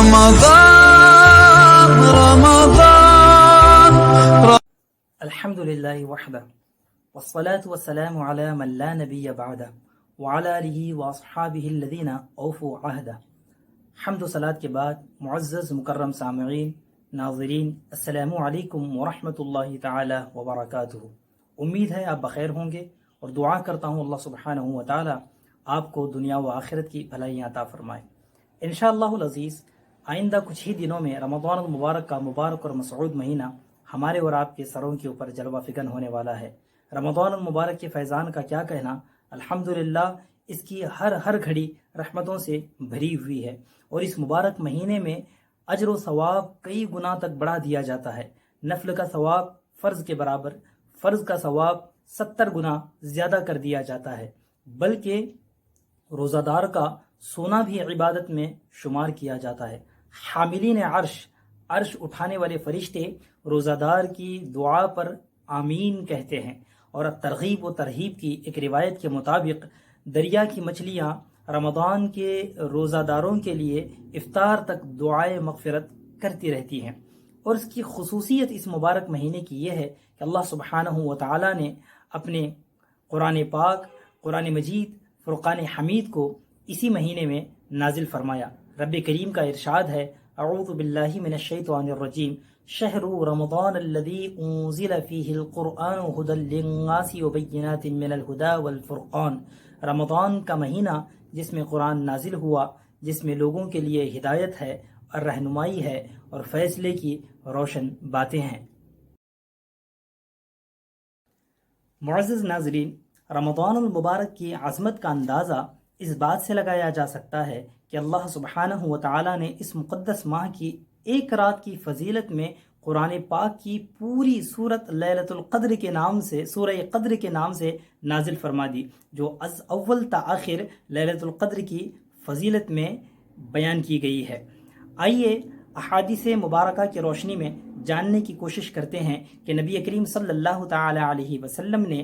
رمضان رمضان الحمد للہ وحدہ والصلاة والسلام علی من لا نبی بعدہ وعلی آلہ واصحابہ الذین اوفوا عہدہ۔ حمد و صلاۃ کے بعد معزز مکرم سامعین ناظرین، السلام علیکم ورحمۃ اللہ تعالی وبرکاتہ۔ امید ہے آپ بخیر ہوں گے اور دعا کرتا ہوں اللہ سبحانہ و تعالی آپ کو دنیا و آخرت کی بھلائیاں عطا فرمائے۔ انشاءاللہ العزیز آئندہ کچھ ہی دنوں میں رمضان المبارک کا مبارک اور مسعود مہینہ ہمارے اور آپ کے سروں کے اوپر جلوہ فکن ہونے والا ہے۔ رمضان المبارک کے فیضان کا کیا کہنا، الحمدللہ اس کی ہر گھڑی رحمتوں سے بھری ہوئی ہے، اور اس مبارک مہینے میں اجر و ثواب کئی گنا تک بڑھا دیا جاتا ہے۔ نفل کا ثواب فرض کے برابر، فرض کا ثواب 70 گنا زیادہ کر دیا جاتا ہے، بلکہ روزہ دار کا سونا بھی عبادت میں شمار کیا جاتا ہے۔ حاملین عرش اٹھانے والے فرشتے روزہ دار کی دعا پر آمین کہتے ہیں، اور ترغیب و ترہیب کی ایک روایت کے مطابق دریا کی مچھلیاں رمضان کے روزہ داروں کے لیے افطار تک دعائے مغفرت کرتی رہتی ہیں۔ اور اس کی خصوصیت اس مبارک مہینے کی یہ ہے کہ اللہ سبحانہ و تعالی نے اپنے قرآن پاک، قرآن مجید، فرقان حمید کو اسی مہینے میں نازل فرمایا۔ رب کریم کا ارشاد ہے، اعوذ باللہ من الشیطان الرجیم، شہر رمضان الذی انزل فیہ القرآن ھدی للناس وبینات من الہدی والفرقان، رمضان کا مہینہ جس میں قرآن نازل ہوا، جس میں لوگوں کے لیے ہدایت ہے اور رہنمائی ہے اور فیصلے کی روشن باتیں ہیں۔ معزز ناظرین، رمضان المبارک کی عظمت کا اندازہ اس بات سے لگایا جا سکتا ہے کہ اللہ سبحانہ و تعالی نے اس مقدس ماہ کی ایک رات کی فضیلت میں قرآن پاک کی پوری سورت لیلۃ القدر کے نام سے، سورہ قدر کے نام سے نازل فرما دی، جو از اول تا آخر لیلۃ القدر کی فضیلت میں بیان کی گئی ہے۔ آئیے احادیث مبارکہ کی روشنی میں جاننے کی کوشش کرتے ہیں کہ نبی کریم صلی اللہ تعالی علیہ وسلم نے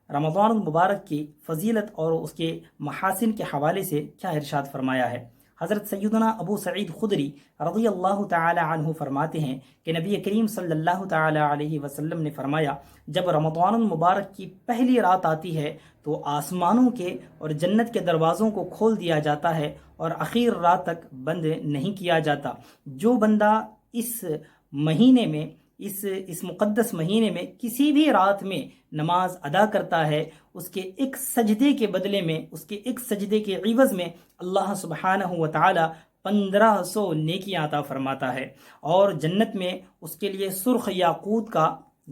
رمضان المبارک کی فضیلت اور اس کے محاسن کے حوالے سے کیا ارشاد فرمایا ہے۔ حضرت سیدنا ابو سعید خدری رضی اللہ تعالی عنہ فرماتے ہیں کہ نبی کریم صلی اللہ تعالی علیہ وسلم نے فرمایا، جب رمضان المبارک کی پہلی رات آتی ہے تو آسمانوں کے اور جنت کے دروازوں کو کھول دیا جاتا ہے اور اخیر رات تک بند نہیں کیا جاتا۔ جو بندہ اس مہینے میں، اس مقدس مہینے میں کسی بھی رات میں نماز ادا کرتا ہے، اس کے ایک سجدے کے بدلے میں، اس کے ایک سجدے کے عوض میں اللہ سبحانہ و تعالی 1500 نیکیاں عطا فرماتا ہے، اور جنت میں اس کے لیے سرخ یاقوت کا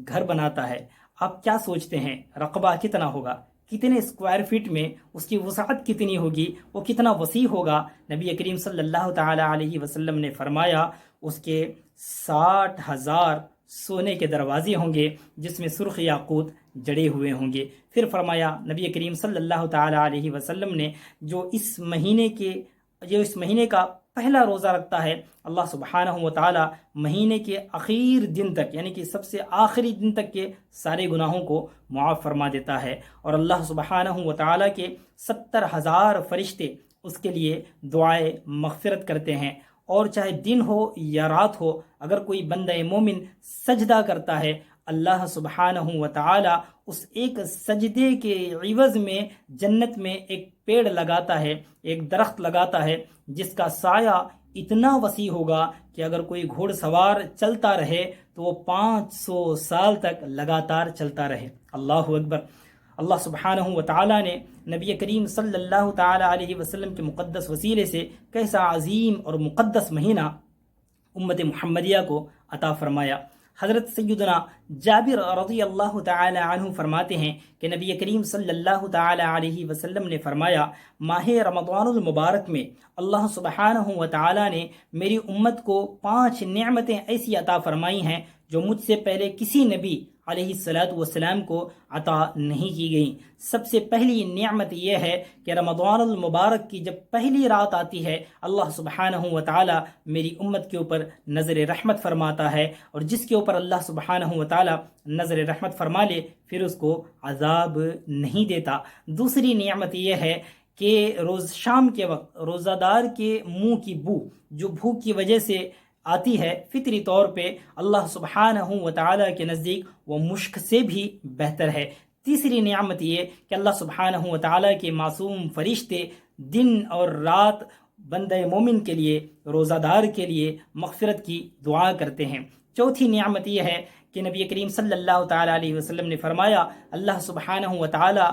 گھر بناتا ہے۔ آپ کیا سوچتے ہیں رقبہ کتنا ہوگا؟ کتنے اسکوائر فٹ میں اس کی وسعت کتنی ہوگی؟ وہ کتنا وسیع ہوگا؟ نبی کریم صلی اللہ تعالی علیہ وسلم نے فرمایا اس کے 60,000 سونے کے دروازے ہوں گے جس میں سرخ یاقوت جڑے ہوئے ہوں گے۔ پھر فرمایا نبی کریم صلی اللہ تعالی علیہ وسلم نے، جو اس مہینے کا پہلا روزہ رکھتا ہے، اللہ سبحانہ و تعالی مہینے کے اخیر دن تک، یعنی کہ سب سے آخری دن تک کے سارے گناہوں کو معاف فرما دیتا ہے، اور اللہ سبحانہ و تعالی کے 70,000 فرشتے اس کے لیے دعائے مغفرت کرتے ہیں۔ اور چاہے دن ہو یا رات ہو، اگر کوئی بندہ مومن سجدہ کرتا ہے، اللہ سبحانہ و تعالی اس ایک سجدے کے عوض میں جنت میں ایک پیڑ لگاتا ہے، ایک درخت لگاتا ہے جس کا سایہ اتنا وسیع ہوگا کہ اگر کوئی گھوڑ سوار چلتا رہے تو وہ 500 سال تک لگاتار چلتا رہے۔ اللہ اکبر۔ اللہ سبحانہ و تعالی نے نبی کریم صلی اللہ تعالی علیہ وسلم کے مقدس وسیلے سے کیسا عظیم اور مقدس مہینہ امت محمدیہ کو عطا فرمایا۔ حضرت سیدنا جابر رضی اللہ تعالی عنہ فرماتے ہیں کہ نبی کریم صلی اللہ تعالی علیہ وسلم نے فرمایا، ماہ رمضان المبارک میں اللہ سبحانہ و تعالی نے میری امت کو 5 نعمتیں ایسی عطا فرمائی ہیں جو مجھ سے پہلے کسی نبی علیہ السلام کو عطا نہیں کی گئیں۔ سب سے پہلی نعمت یہ ہے کہ رمضان المبارک کی جب پہلی رات آتی ہے، اللہ سبحانہ و تعالی میری امت کے اوپر نظر رحمت فرماتا ہے، اور جس کے اوپر اللہ سبحانہ و تعالی نظر رحمت فرما لے پھر اس کو عذاب نہیں دیتا۔ دوسری نعمت یہ ہے کہ شام کے وقت روزہ دار کے منہ کی بو جو بھوک کی وجہ سے آتی ہے، فطری طور پہ اللہ سبحانہ و تعالیٰ کے نزدیک وہ مشک سے بھی بہتر ہے۔ تیسری نعمت یہ کہ اللہ سبحانہ و تعالیٰ کے معصوم فرشتے دن اور رات بندہ مومن کے لیے، روزہ دار کے لیے مغفرت کی دعا کرتے ہیں۔ چوتھی نعمت یہ ہے کہ نبی کریم صلی اللہ تعالیٰ علیہ وسلم نے فرمایا، اللہ سبحانہ و تعالیٰ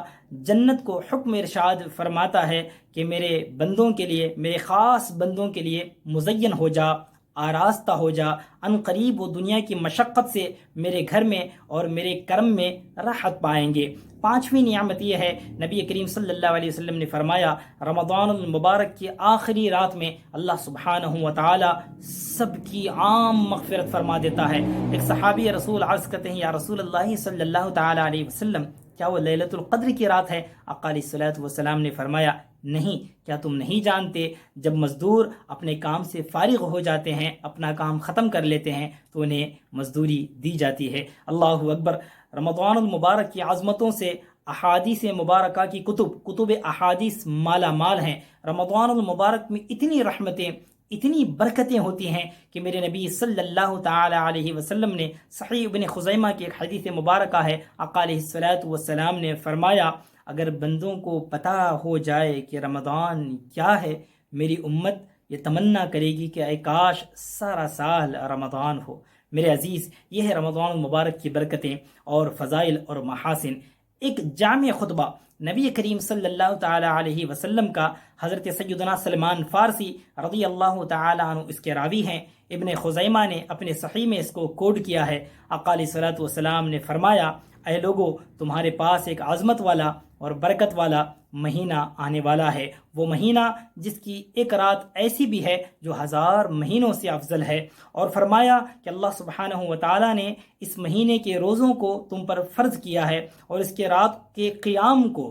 جنت کو حکم ارشاد فرماتا ہے کہ میرے بندوں کے لیے، میرے خاص بندوں کے لیے مزین ہو جا، آراستہ ہو جا، ان قریب وہ دنیا کی مشقت سے میرے گھر میں اور میرے کرم میں راحت پائیں گے۔ پانچویں نعمت یہ ہے، نبی کریم صلی اللہ علیہ وسلم نے فرمایا، رمضان المبارک کی آخری رات میں اللہ سبحانہ و تعالی سب کی عام مغفرت فرما دیتا ہے۔ ایک صحابی رسول عرض کرتے ہیں، یا رسول اللہ صلی اللہ تعالی علیہ وسلم، کیا وہ لیلۃ القدر کی رات ہے؟ آقا علیہ الصلوۃ والسلام نے فرمایا، نہیں، کیا تم نہیں جانتے جب مزدور اپنے کام سے فارغ ہو جاتے ہیں، اپنا کام ختم کر لیتے ہیں تو انہیں مزدوری دی جاتی ہے۔ اللہ اکبر۔ رمضان المبارک کی عظمتوں سے احادیث مبارکہ کی کتب احادیث مالا مال ہیں۔ رمضان المبارک میں اتنی رحمتیں، اتنی برکتیں ہوتی ہیں کہ میرے نبی صلی اللہ تعالی علیہ وسلم نے، صحیح ابن خزیمہ کی ایک حدیث مبارکہ ہے، آقا علیہ الصلوۃ والسلام نے فرمایا، اگر بندوں کو پتہ ہو جائے کہ رمضان کیا ہے، میری امت یہ تمنا کرے گی کہ اے کاش سارا سال رمضان ہو۔ میرے عزیز، یہ ہے رمضان المبارک کی برکتیں اور فضائل اور محاسن۔ ایک جامع خطبہ نبی کریم صلی اللہ تعالی علیہ وسلم کا، حضرت سیدنا سلمان فارسی رضی اللہ تعالی عنہ اس کے راوی ہیں، ابن خزیمہ نے اپنے صحیح میں اس کو کوڈ کیا ہے۔ آقا علیہ الصلوۃ والسلام نے فرمایا، اے لوگو، تمہارے پاس ایک عظمت والا اور برکت والا مہینہ آنے والا ہے، وہ مہینہ جس کی ایک رات ایسی بھی ہے جو 1000 مہینوں سے افضل ہے۔ اور فرمایا کہ اللہ سبحانہ و تعالیٰ نے اس مہینے کے روزوں کو تم پر فرض کیا ہے اور اس کے رات کے قیام کو،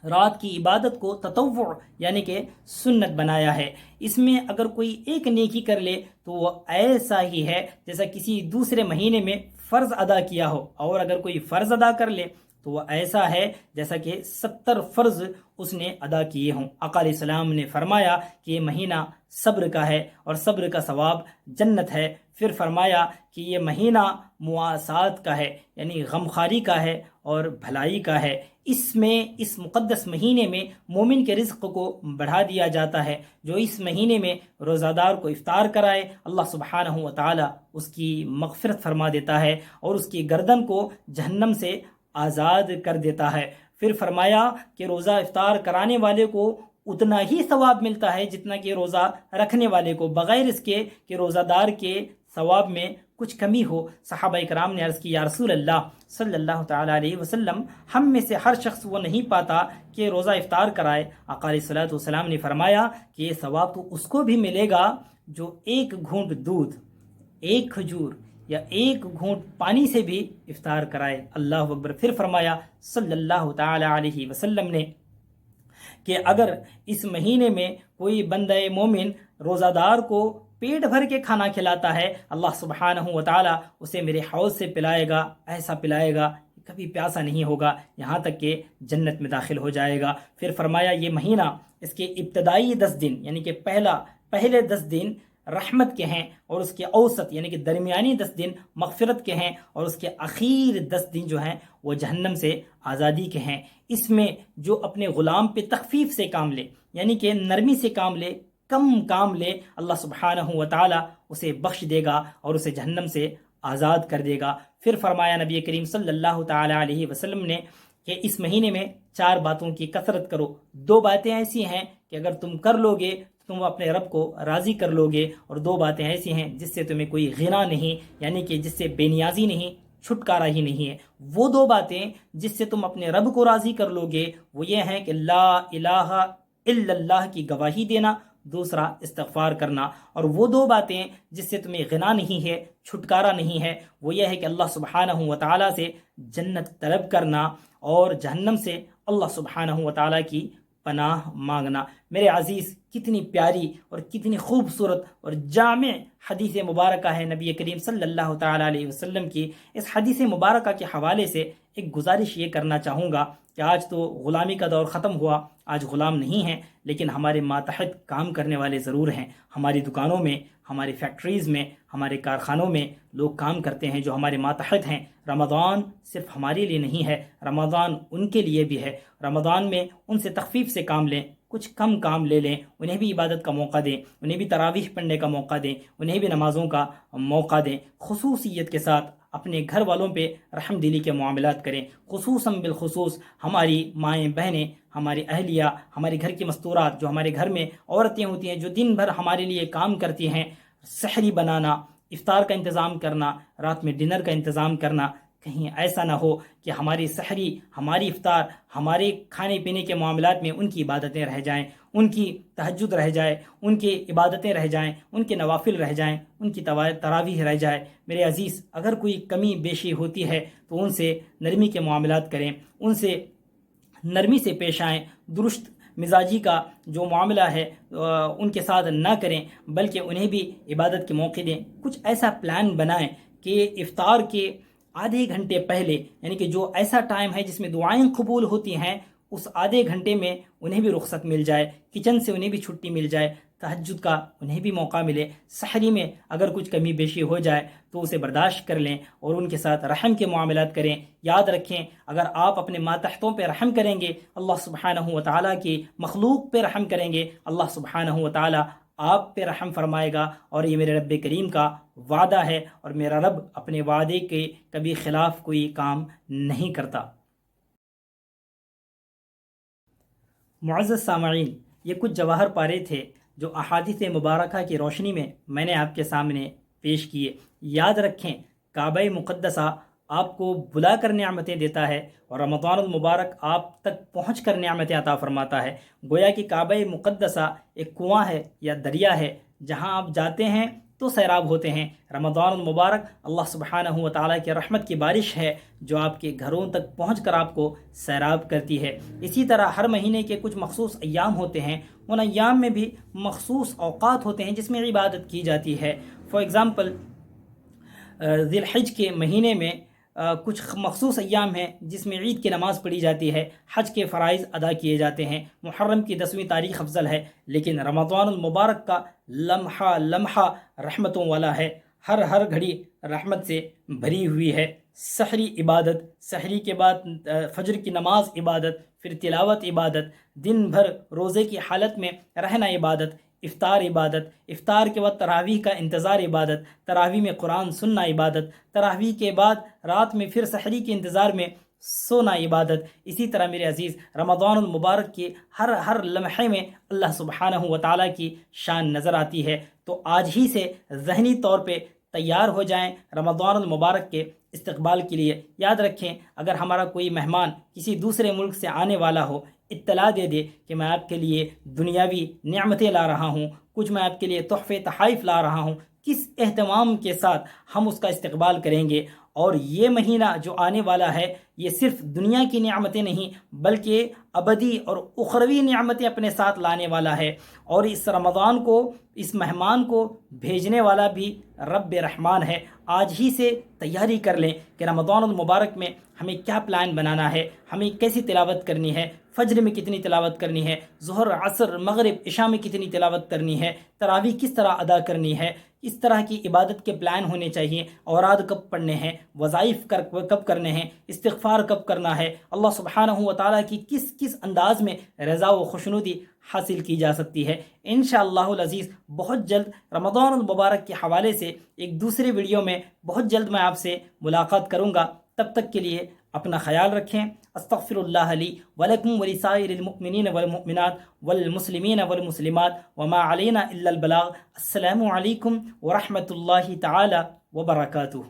رات کی عبادت کو تطوع یعنی کہ سنت بنایا ہے۔ اس میں اگر کوئی ایک نیکی کر لے تو وہ ایسا ہی ہے جیسا کسی دوسرے مہینے میں فرض ادا کیا ہو، اور اگر کوئی فرض ادا کر لے تو وہ ایسا ہے جیسا کہ 70 فرض اس نے ادا کیے ہوں۔ آقا علیہ السلام نے فرمایا کہ یہ مہینہ صبر کا ہے اور صبر کا ثواب جنت ہے۔ پھر فرمایا کہ یہ مہینہ مواسات کا ہے، یعنی غمخواری کا ہے اور بھلائی کا ہے۔ اس مقدس مہینے میں مومن کے رزق کو بڑھا دیا جاتا ہے۔ جو اس مہینے میں روزہ دار کو افطار کرائے، اللہ سبحانہ و تعالی اس کی مغفرت فرما دیتا ہے اور اس کی گردن کو جہنم سے آزاد کر دیتا ہے۔ پھر فرمایا کہ روزہ افطار کرانے والے کو اتنا ہی ثواب ملتا ہے جتنا کہ روزہ رکھنے والے کو، بغیر اس کے کہ روزہ دار کے ثواب میں کچھ کمی ہو۔ صحابہ کرام نے عرض کی، یا رسول اللہ صلی اللہ تعالی علیہ وسلم، ہم میں سے ہر شخص وہ نہیں پاتا کہ روزہ افطار کرائے۔ آقا علیہ الصلوۃ والسلام نے فرمایا کہ یہ ثواب تو اس کو بھی ملے گا جو ایک گھونٹ دودھ، ایک کھجور یا ایک گھونٹ پانی سے بھی افطار کرائے۔ اللہ اکبر۔ پھر فرمایا صلی اللہ تعالی علیہ وسلم نے کہ اگر اس مہینے میں کوئی بندہ مومن روزہ دار کو پیٹ بھر کے کھانا کھلاتا ہے، اللہ سبحانہ و تعالیٰ اسے میرے حوض سے پلائے گا، ایسا پلائے گا کبھی پیاسا نہیں ہوگا، یہاں تک کہ جنت میں داخل ہو جائے گا۔ پھر فرمایا یہ مہینہ، اس کے ابتدائی 10 دن یعنی کہ پہلے 10 دن رحمت کے ہیں، اور اس کے اوسط یعنی کہ درمیانی 10 دن مغفرت کے ہیں، اور اس کے اخیر 10 دن جو ہیں وہ جہنم سے آزادی کے ہیں۔ اس میں جو اپنے غلام پہ تخفیف سے کام لے، یعنی کہ نرمی سے کام لے، کم کام لے، اللہ سبحانہ و تعالی اسے بخش دے گا اور اسے جہنم سے آزاد کر دے گا۔ پھر فرمایا نبی کریم صلی اللہ تعالی علیہ وسلم نے کہ اس مہینے میں 4 باتوں کی کثرت کرو۔ 2 باتیں ایسی ہیں کہ اگر تم کر لو گے تم اپنے رب کو راضی کر لو گے، اور 2 باتیں ایسی ہیں جس سے تمہیں کوئی غنا نہیں، یعنی کہ جس سے بے نیازی نہیں، چھٹکارا ہی نہیں ہے۔ وہ 2 باتیں جس سے تم اپنے رب کو راضی کر لو گے وہ یہ ہیں کہ لا الہ الا اللہ کی گواہی دینا، دوسرا استغفار کرنا۔ اور وہ 2 باتیں جس سے تمہیں غنا نہیں ہے، چھٹکارا نہیں ہے، وہ یہ ہے کہ اللہ سبحانہ و تعالیٰ سے جنت طلب کرنا اور جہنم سے اللہ سبحانہ و تعالیٰ کی پناہ مانگنا۔ میرے عزیز، کتنی پیاری اور کتنی خوبصورت اور جامع حدیث مبارکہ ہے نبی کریم صلی اللہ تعالی علیہ وسلم کی۔ اس حدیث مبارکہ کے حوالے سے ایک گزارش یہ کرنا چاہوں گا کہ آج تو غلامی کا دور ختم ہوا، آج غلام نہیں ہیں، لیکن ہمارے ماتحت کام کرنے والے ضرور ہیں۔ ہماری دکانوں میں، ہماری فیکٹریز میں، ہمارے کارخانوں میں لوگ کام کرتے ہیں جو ہمارے ماتحت ہیں۔ رمضان صرف ہمارے لیے نہیں ہے، رمضان ان کے لیے بھی ہے۔ رمضان میں ان سے تخفیف سے کام لیں، کچھ کم کام لے لیں، انہیں بھی عبادت کا موقع دیں، انہیں بھی تراویح پڑھنے کا موقع دیں، انہیں بھی نمازوں کا موقع دیں۔ خصوصیت کے ساتھ اپنے گھر والوں پہ رحم دلی کے معاملات کریں، خصوصاً بالخصوص ہماری مائیں بہنیں، ہماری اہلیہ، ہمارے گھر کی مستورات، جو ہمارے گھر میں عورتیں ہوتی ہیں جو دن بھر ہمارے لیے کام کرتی ہیں، سحری بنانا، افطار کا انتظام کرنا، رات میں ڈنر کا انتظام کرنا۔ کہیں ایسا نہ ہو کہ ہماری سحری، ہماری افطار، ہمارے کھانے پینے کے معاملات میں ان کی عبادتیں رہ جائیں، ان کی تہجد رہ جائے، ان کی عبادتیں رہ جائیں، ان کے نوافل رہ جائیں، ان کی تراویح رہ جائے۔ میرے عزیز، اگر کوئی کمی بیشی ہوتی ہے تو ان سے نرمی کے معاملات کریں، ان سے نرمی سے پیش آئیں، درست مزاجی کا جو معاملہ ہے ان کے ساتھ نہ کریں، بلکہ انہیں بھی عبادت کے موقع دیں۔ کچھ ایسا پلان بنائیں کہ افطار کے آدھے گھنٹے پہلے، یعنی کہ جو ایسا ٹائم ہے جس میں دعائیں قبول ہوتی ہیں، اس آدھے گھنٹے میں انہیں بھی رخصت مل جائے، کچن سے انہیں بھی چھٹی مل جائے، تہجد کا انہیں بھی موقع ملے۔ سحری میں اگر کچھ کمی بیشی ہو جائے تو اسے برداشت کر لیں اور ان کے ساتھ رحم کے معاملات کریں۔ یاد رکھیں، اگر آپ اپنے ماتحتوں پہ رحم کریں گے، اللہ سبحانہ و تعالیٰ کی مخلوق پہ رحم کریں گے، اللہ سبحانہ و تعالیٰ آپ پہ رحم فرمائے گا۔ اور یہ میرے رب کریم کا وعدہ ہے، اور میرا رب اپنے وعدے کے کبھی خلاف کوئی کام نہیں کرتا۔ معزز سامعین، یہ کچھ جواہر پارے تھے جو احادیث مبارکہ کی روشنی میں نے آپ کے سامنے پیش کیے۔ یاد رکھیں، کعبہ مقدسہ آپ کو بلا کر نعمتیں دیتا ہے اور رمضان المبارک آپ تک پہنچ کر نعمتیں عطا فرماتا ہے۔ گویا کہ کعبہ مقدسہ ایک کنواں ہے یا دریا ہے، جہاں آپ جاتے ہیں تو سیراب ہوتے ہیں۔ رمضان المبارک اللہ سبحانہ و تعالیٰ کی رحمت کی بارش ہے جو آپ کے گھروں تک پہنچ کر آپ کو سیراب کرتی ہے۔ اسی طرح ہر مہینے کے کچھ مخصوص ایام ہوتے ہیں، ان ایام میں بھی مخصوص اوقات ہوتے ہیں جس میں عبادت کی جاتی ہے۔ فار ایگزامپل، ذی الحج کے مہینے میں کچھ مخصوص ایام ہیں جس میں عید کی نماز پڑھی جاتی ہے، حج کے فرائض ادا کیے جاتے ہیں۔ محرم کی 10ویں تاریخ افضل ہے، لیکن رمضان المبارک کا لمحہ لمحہ رحمتوں والا ہے، ہر گھڑی رحمت سے بھری ہوئی ہے۔ سحری عبادت، سحری کے بعد فجر کی نماز عبادت، پھر تلاوت عبادت، دن بھر روزے کی حالت میں رہنا عبادت، افطار عبادت، افطار کے وقت تراویح کا انتظار عبادت، تراویح میں قرآن سننا عبادت، تراویح کے بعد رات میں پھر سحری کے انتظار میں سونا عبادت۔ اسی طرح میرے عزیز، رمضان المبارک کے ہر لمحے میں اللہ سبحانہ و تعالیٰ کی شان نظر آتی ہے۔ تو آج ہی سے ذہنی طور پہ تیار ہو جائیں رمضان المبارک کے استقبال کے لیے۔ یاد رکھیں، اگر ہمارا کوئی مہمان کسی دوسرے ملک سے آنے والا ہو، اطلاع دے دے کہ میں آپ کے لیے دنیاوی نعمتیں لا رہا ہوں، کچھ میں آپ کے لیے تحفے تحائف لا رہا ہوں، کس اہتمام کے ساتھ ہم اس کا استقبال کریں گے۔ اور یہ مہینہ جو آنے والا ہے، یہ صرف دنیا کی نعمتیں نہیں بلکہ ابدی اور اخروی نعمتیں اپنے ساتھ لانے والا ہے۔ اور اس رمضان کو، اس مہمان کو بھیجنے والا بھی رب رحمان ہے۔ آج ہی سے تیاری کر لیں کہ رمضان المبارک میں ہمیں کیا پلان بنانا ہے، ہمیں کیسی تلاوت کرنی ہے، فجر میں کتنی تلاوت کرنی ہے، ظہر، عصر، مغرب، عشاء میں کتنی تلاوت کرنی ہے، تراویح کس طرح ادا کرنی ہے۔ اس طرح کی عبادت کے پلان ہونے چاہیے۔ اوراد کب پڑھنے ہیں، وظائف کب کرنے ہیں، استغفار کب کرنا ہے، اللہ سبحانہ و تعالیٰ کی کس انداز میں رضا و خوشنودی حاصل کی جا سکتی ہے۔ انشاءاللہ العزیز بہت جلد رمضان المبارک کے حوالے سے ایک دوسرے ویڈیو میں بہت جلد میں آپ سے ملاقات کروں گا۔ تب تک کے لیے اپنا خیال رکھیں۔ استغفر اللہ لی ولکم ولسائر المؤمنین والمؤمنات والمسلمین والمسلمات وما علینا الا البلاغ۔ السلام علیکم ورحمۃ اللہ تعالی وبرکاتہ۔